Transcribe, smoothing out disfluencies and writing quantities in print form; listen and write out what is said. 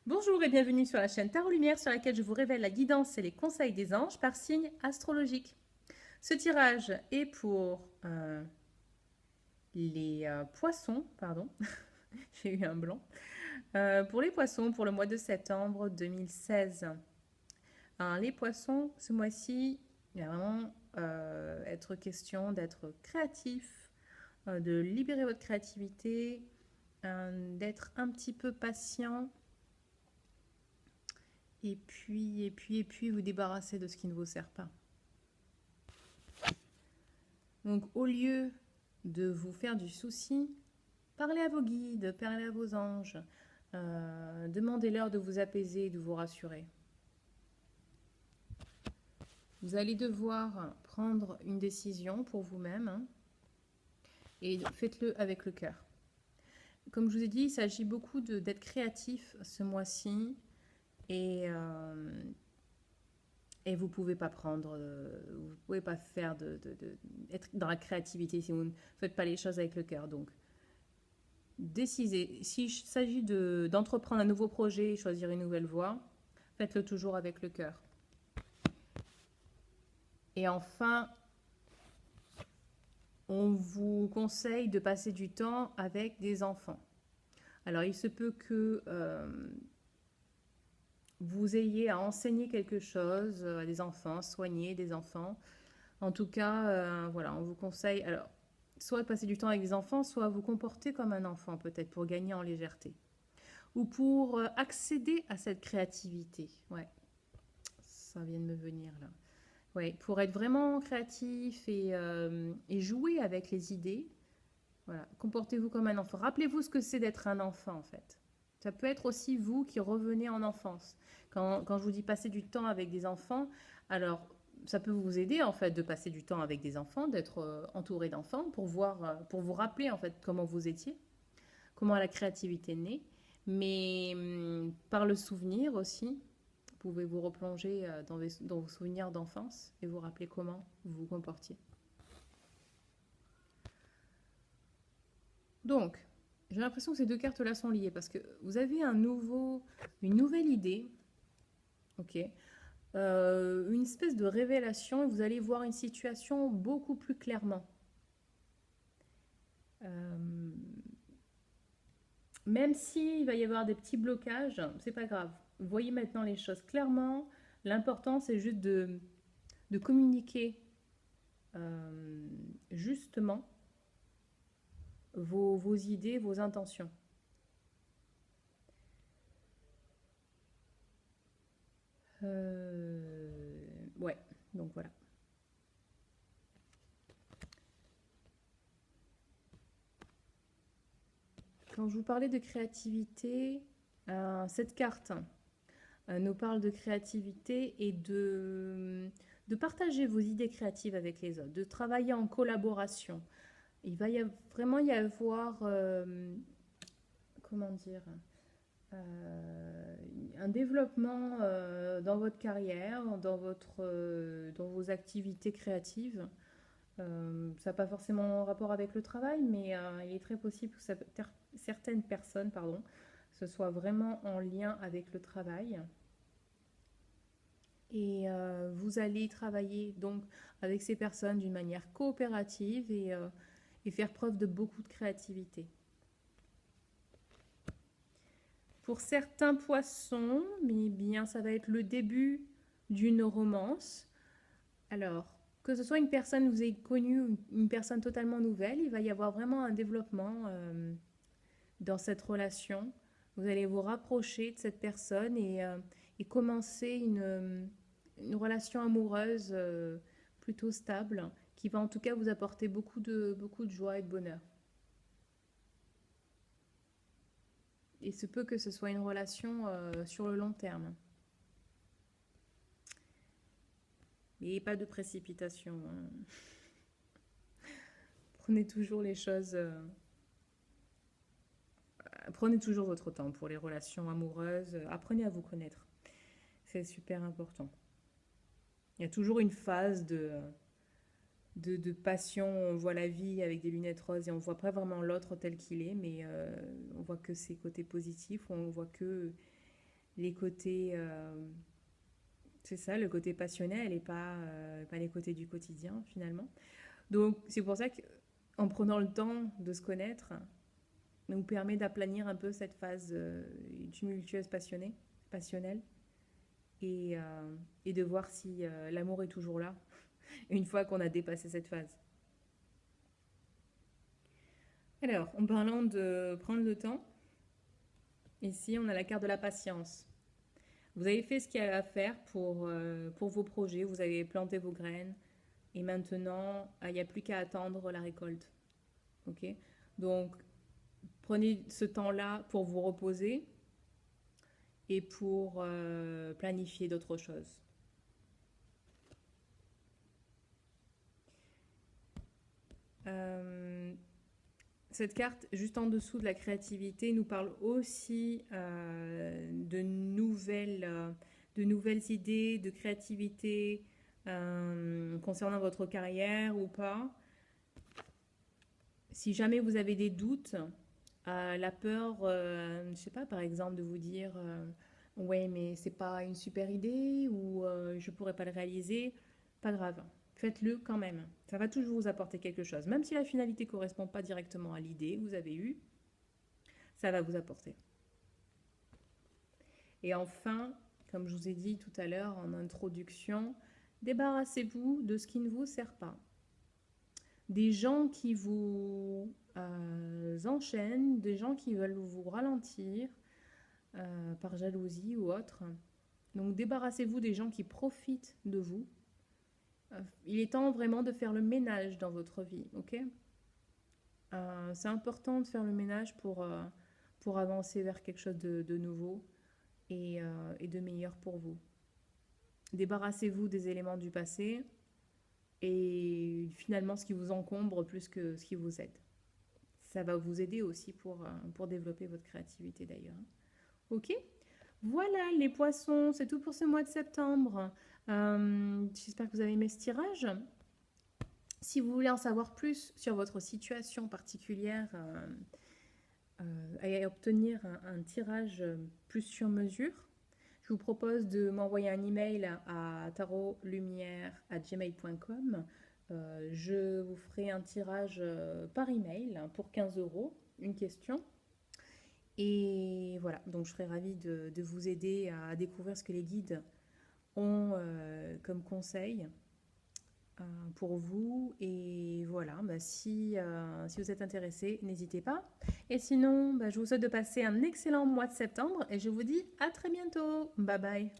Bonjour et bienvenue sur la chaîne Tarot Lumière sur laquelle je vous révèle la guidance et les conseils des anges par signe astrologique. Ce tirage est pour les poissons, pardon, j'ai eu un blanc, pour les poissons pour le mois de septembre 2016. Alors, les poissons, ce mois-ci, il va vraiment être question d'être créatif, de libérer votre créativité, d'être un petit peu patient et puis vous débarrasser de ce qui ne vous sert pas. Donc au lieu de vous faire du souci, parlez à vos guides, parlez à vos anges, demandez-leur de vous apaiser, de vous rassurer. Vous allez devoir prendre une décision pour vous-même, hein, et faites-le avec le cœur. Comme je vous ai dit, il s'agit beaucoup d'être créatif ce mois-ci et vous pouvez pas prendre, vous pouvez pas faire être dans la créativité si vous ne faites pas les choses avec le cœur. Donc, décidez. S'il s'agit d'entreprendre un nouveau projet et choisir une nouvelle voie, faites-le toujours avec le cœur. Et enfin, on vous conseille de passer du temps avec des enfants. Alors, il se peut que vous ayez à enseigner quelque chose à des enfants, soigner des enfants. En tout cas, voilà, on vous conseille alors soit de passer du temps avec des enfants, soit vous comporter comme un enfant peut-être pour gagner en légèreté ou pour accéder à cette créativité. Ouais, ça vient de me venir là. Ouais, pour être vraiment créatif et jouer avec les idées. Voilà, comportez-vous comme un enfant. Rappelez-vous ce que c'est d'être un enfant en fait. Ça peut être aussi vous qui revenez en enfance. Quand je vous dis passer du temps avec des enfants, alors ça peut vous aider en fait de passer du temps avec des enfants, d'être entouré d'enfants pour voir, pour vous rappeler en fait comment vous étiez, comment la créativité naît. Mais par le souvenir aussi, vous pouvez vous replonger dans vos souvenirs d'enfance et vous rappeler comment vous vous comportiez. Donc, j'ai l'impression que ces deux cartes-là sont liées parce que vous avez une nouvelle idée, ok, une espèce de révélation et vous allez voir une situation beaucoup plus clairement. Euh, Même s'il va y avoir des petits blocages, c'est pas grave. Vous voyez maintenant les choses clairement. L'important, c'est juste de communiquer euh, justement vos idées, vos intentions. Ouais, donc voilà. Quand je vous parlais de créativité, cette carte nous parle de créativité et de partager vos idées créatives avec les autres, de travailler en collaboration. Il va vraiment y avoir, comment dire, un développement dans votre carrière, dans vos activités créatives. Ça n'a pas forcément rapport avec le travail, mais il est très possible que certaines personnes, pardon, ce soit vraiment en lien avec le travail. Et vous allez travailler donc avec ces personnes d'une manière coopérative et faire preuve de beaucoup de créativité. Pour certains poissons, mais bien ça va être le début d'une romance. Alors, que ce soit une personne que vous avez connue ou une personne totalement nouvelle, il va y avoir vraiment un développement dans cette relation. Vous allez vous rapprocher de cette personne et commencer une relation amoureuse plutôt stable qui va en tout cas vous apporter beaucoup de joie et de bonheur. Il se peut que ce soit une relation sur le long terme. Mais pas de précipitation, hein. Prenez toujours les choses. Prenez toujours votre temps pour les relations amoureuses. Apprenez à vous connaître. C'est super important. Il y a toujours une phase de passion. On voit la vie avec des lunettes roses et on voit pas vraiment l'autre tel qu'il est, mais on voit que ses côtés positifs. On voit que les côtés, c'est ça, le côté passionnel et pas les côtés du quotidien finalement. Donc c'est pour ça qu'en prenant le temps de se connaître, nous permet d'aplanir un peu cette phase tumultueuse passionnelle et de voir si l'amour est toujours là une fois qu'on a dépassé cette phase. Alors, en parlant de prendre le temps, ici on a la carte de la patience. Vous avez fait ce qu'il y a à faire pour vos projets, vous avez planté vos graines et maintenant il n'y a plus qu'à attendre la récolte. Ok. Donc prenez ce temps-là pour vous reposer et pour planifier d'autres choses. Cette carte, juste en dessous de la créativité, nous parle aussi de nouvelles idées, de créativité concernant votre carrière ou pas. Si jamais vous avez des doutes, la peur, je sais pas, par exemple, de vous dire ouais, mais c'est pas une super idée ou je pourrais pas le réaliser, pas grave. Faites-le quand même. Ça va toujours vous apporter quelque chose. Même si la finalité ne correspond pas directement à l'idée que vous avez eue, ça va vous apporter. Et enfin, comme je vous ai dit tout à l'heure en introduction, débarrassez-vous de ce qui ne vous sert pas. Des gens qui vous enchaînent, des gens qui veulent vous ralentir par jalousie ou autre. Donc débarrassez-vous des gens qui profitent de vous. Il est temps vraiment de faire le ménage dans votre vie, ok? C'est important de faire le ménage pour avancer vers quelque chose de nouveau et de meilleur pour vous. Débarrassez-vous des éléments du passé et finalement ce qui vous encombre plus que ce qui vous aide. Ça va vous aider aussi pour développer votre créativité d'ailleurs. Ok? Voilà les poissons, c'est tout pour ce mois de septembre. J'espère que vous avez aimé ce tirage. Si vous voulez en savoir plus sur votre situation particulière et obtenir un tirage plus sur mesure, je vous propose de m'envoyer un email à tarotlumière@gmail.com. Je vous ferai un tirage par email pour 15 €, une question. Et voilà, donc je serais ravie de vous aider à découvrir ce que les guides ont comme conseil pour vous. Et voilà, si vous êtes intéressé, n'hésitez pas. Et sinon, je vous souhaite de passer un excellent mois de septembre et je vous dis à très bientôt. Bye bye.